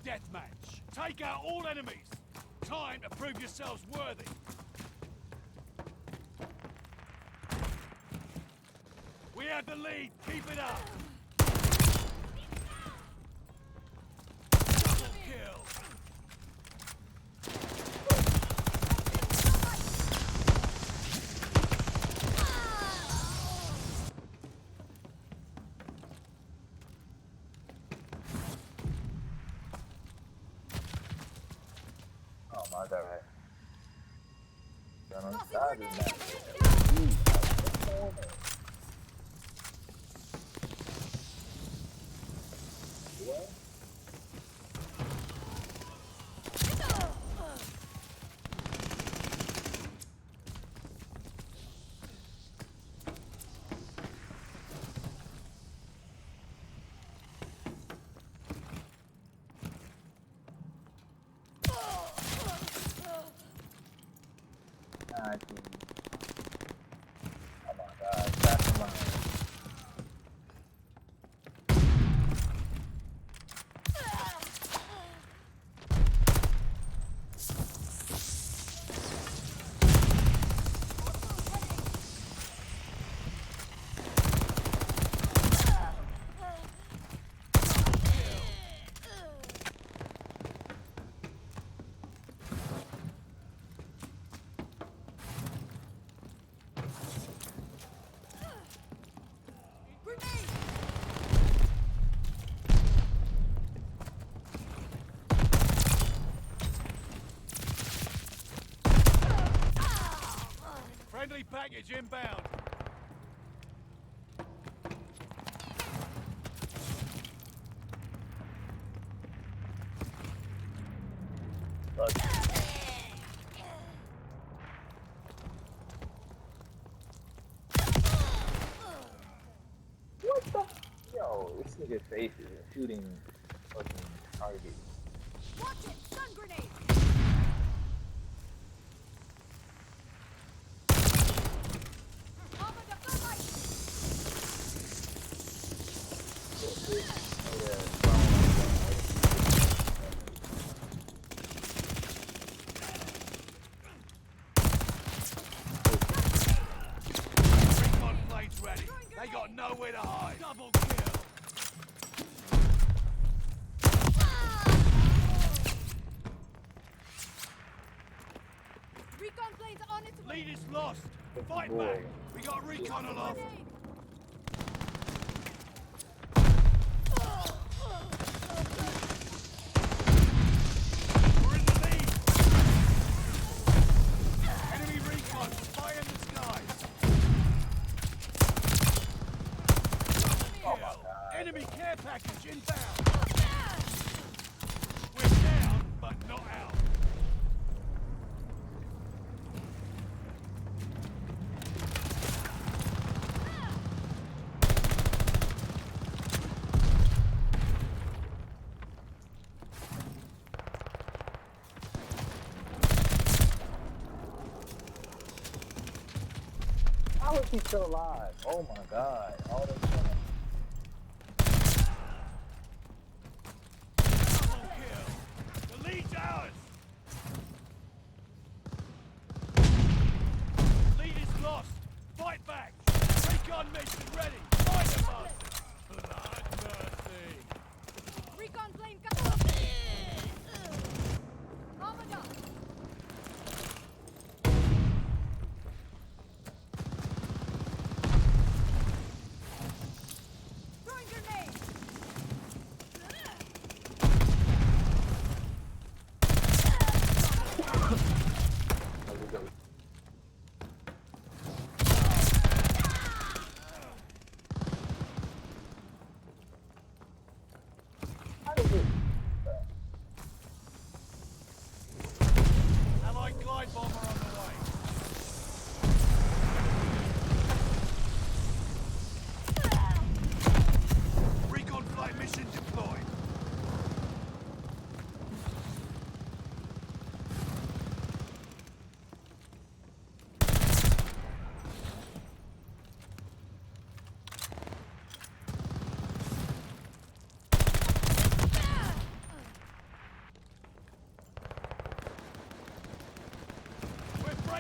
deathmatch. Take out all enemies. Time to prove yourselves worthy. We have the lead. Keep it up. Double kill. Oh my god. Gonna start this match. What? Oh my god, that's the line. Friendly package inbound. Look. What the? Yo, this nigga's face is shooting fucking targets. Watch it! Stun grenade! Armor the gunlight! Recon planes ready. They got nowhere to hide. Double kill. Recon planes on its way! Lead is lost. Fight Boy. back. We got recon aloft. Grenade! We're in the lead. Enemy recon. Fire in the skies. Oh my god. Enemy care package inbound. We're down, but not out. How is he still alive? Oh my god. All this time. Double kill. The lead's ours. Lead is lost. Fight back. Recon mission ready. Fight the bastard. Blood mercy. Recon plane gun! Armored up!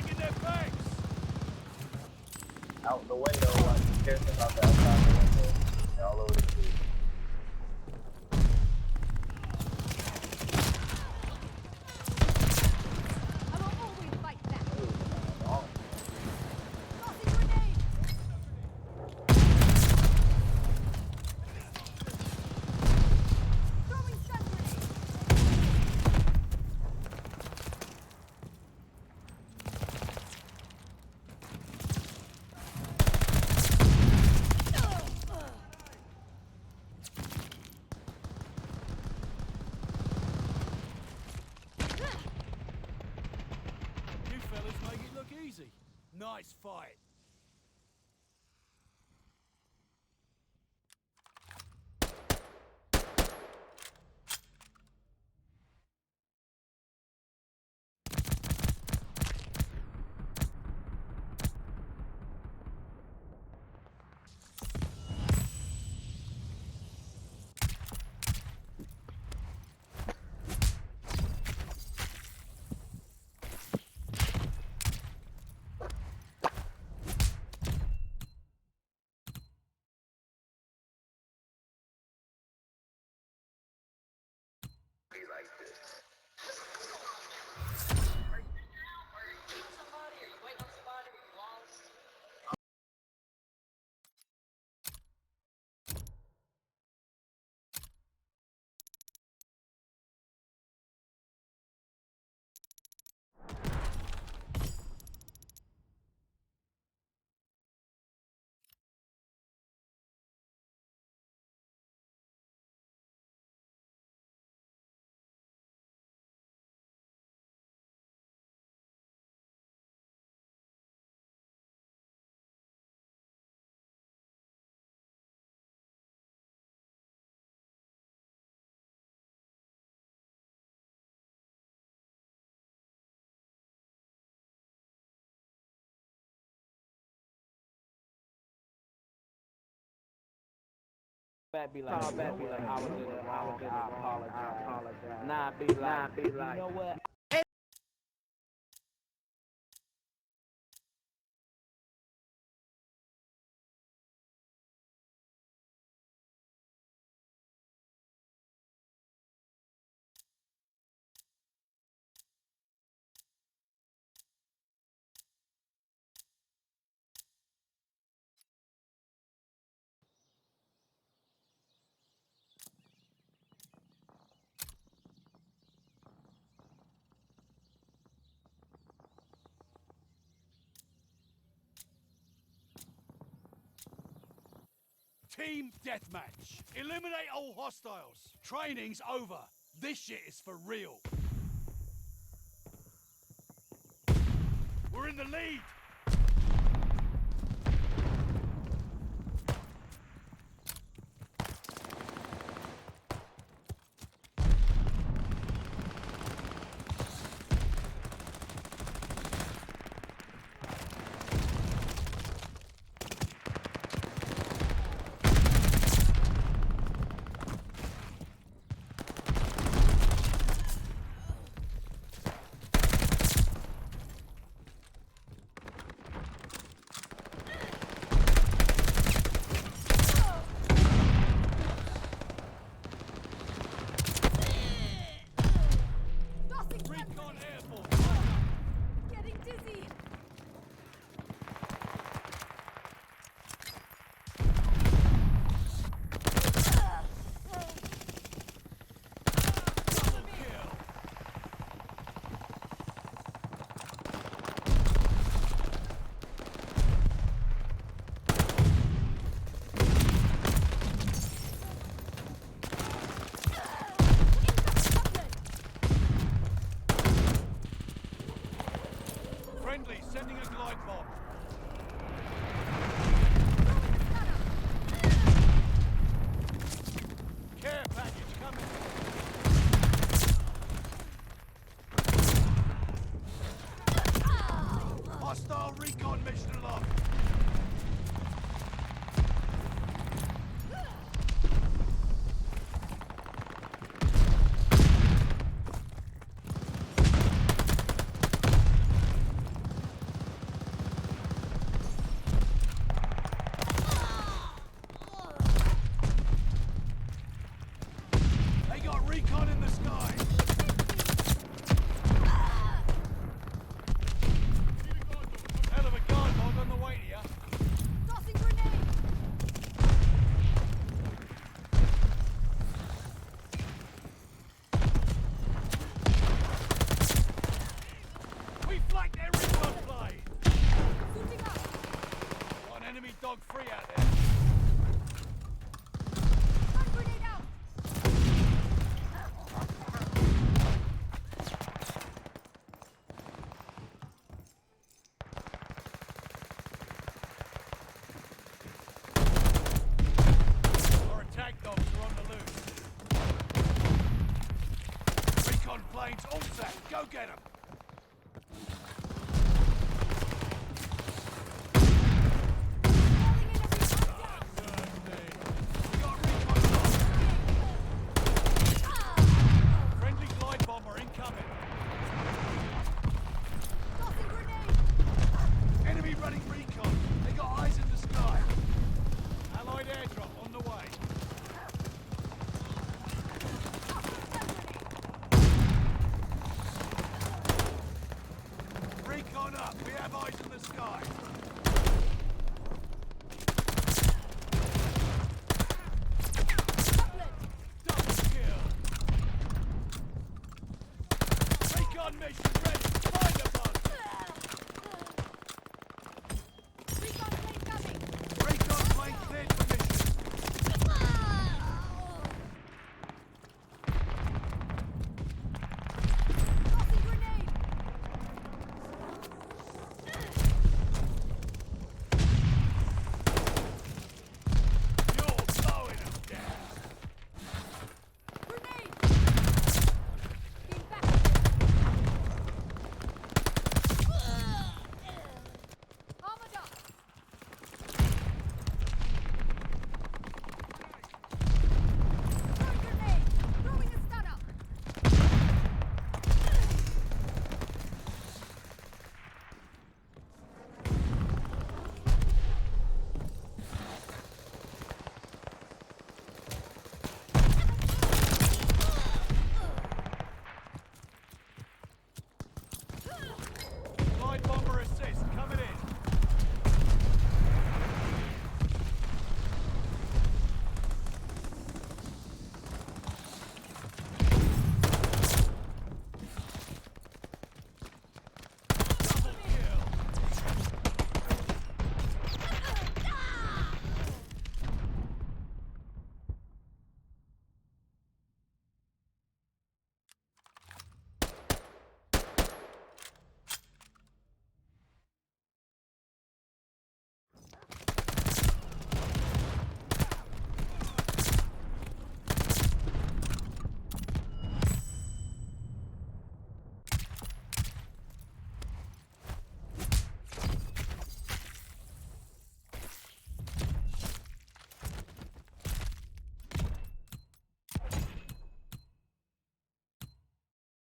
Taking their backs! Out the window, like, scared them out the outside the window. They're all over the street. I will always fight back. Oh, Tossing grenade. Throwing stun grenade. You fellas make it look easy. Nice fight. Back be like, I was in the wrong, I apologize. Nah, be like, you know what? Team deathmatch. Eliminate all hostiles. Training's over. This shit is for real. We're in the lead. Tossing stun Recon grenade. airborne. Getting dizzy. Double kill. Friendly, sending a glide bomb. Care package coming. Hostile recon mission aloft. Flank their recon plane! Suiting up. Got an enemy dog free out there. Stun grenade out. Our attack dogs are on the loose. Recon planes all set. Go get them. Friendly glide bomber incoming. Tossing grenade. Enemy running recon. They got eyes in the sky. Allied airdrop on the way. Recon up. We have eyes in the sky.